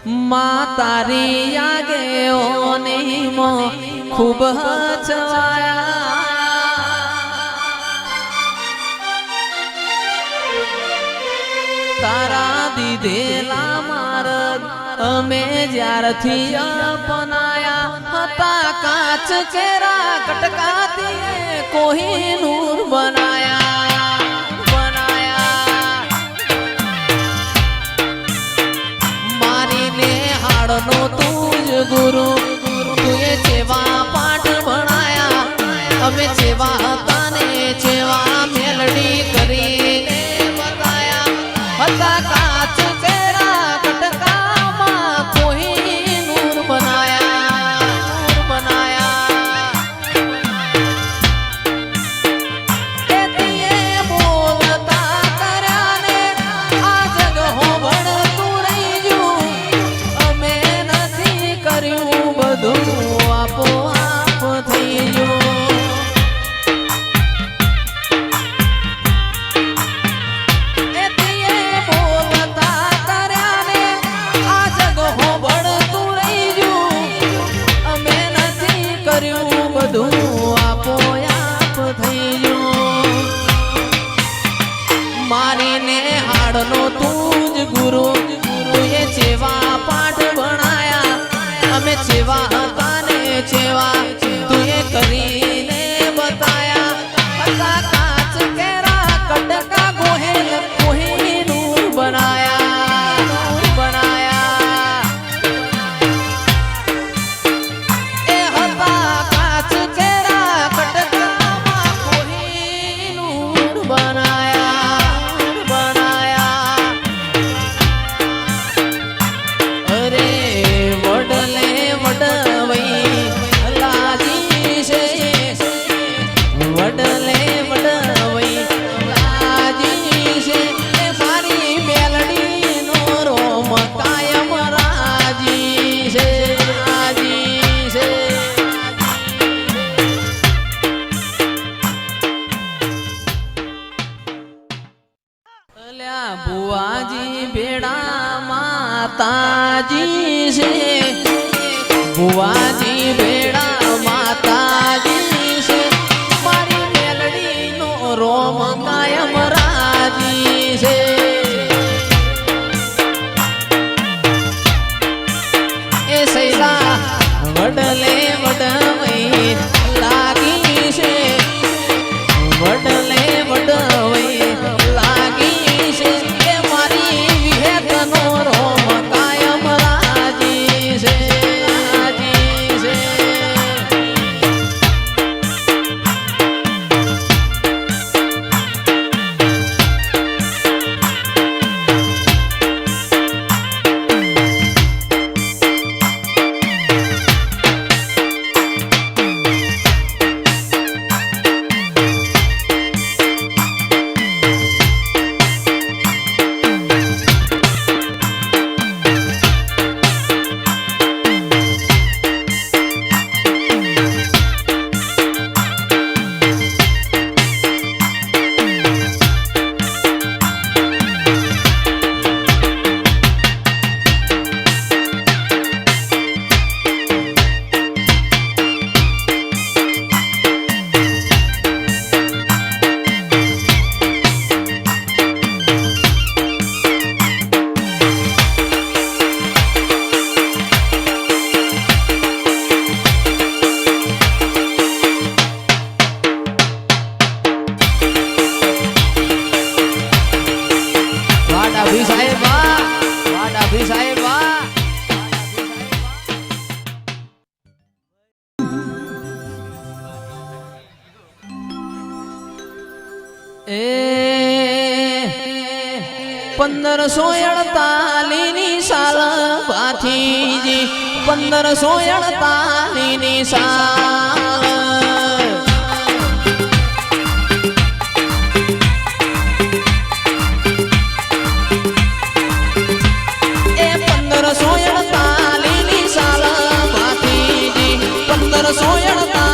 तारी आगे ओने मो खूब हचवाया तारा दीधेला मारद अमे ज्यारथी अपनाया हता काच केरा कटकाती कोहिनूर बनाया नो तुझ गुरु तुए चेवा पाठ बनाया अमे चेवा ताने चेवा मेलडी करीने बताया हता काच केरा कटका मा कोहिनूर बनाया एतिए बोलता कर्याने आ जग हो बड़ तू रही जू બધું આપો આપ થઈ ગયો એતિએ બોલતા કર્યાને આ જગ હોબળતું રહી ગયું અમે નથી કર્યું બધું આપો આપ થઈ ગયું મારીને હાડનો તું જ ગુરુ તુએ ચેવા પાઠ ભણાયા અમે ચેવા હતા ને ચેવા તુએ કરીને બતાયા હતા કાચ કેરા કટકા ગોહેલ કોહિનૂર બનાયા એ હતા કાચ કેરા કટકામાં કોહિનૂર બનાયા અરે વડલે વડવઈ લાજી છે વડલે વડવઈ લાજી છે એ મારી મેલડી નો રોમ કાયમ રાજી છે અલ્યા બુઆજી ભેડા માતાજી છે बुआजी बेड़ा माताजी से मारी मेलडी नो रोम कायम राजी से ए सैला वडले वडवई लागी से वडले वडवई लागी से ए मारी विहेत नो रोम कायम राजी से पंदर 1548 साल भाथीजी 1548 साल ए 1548 साल भाथीजी 1548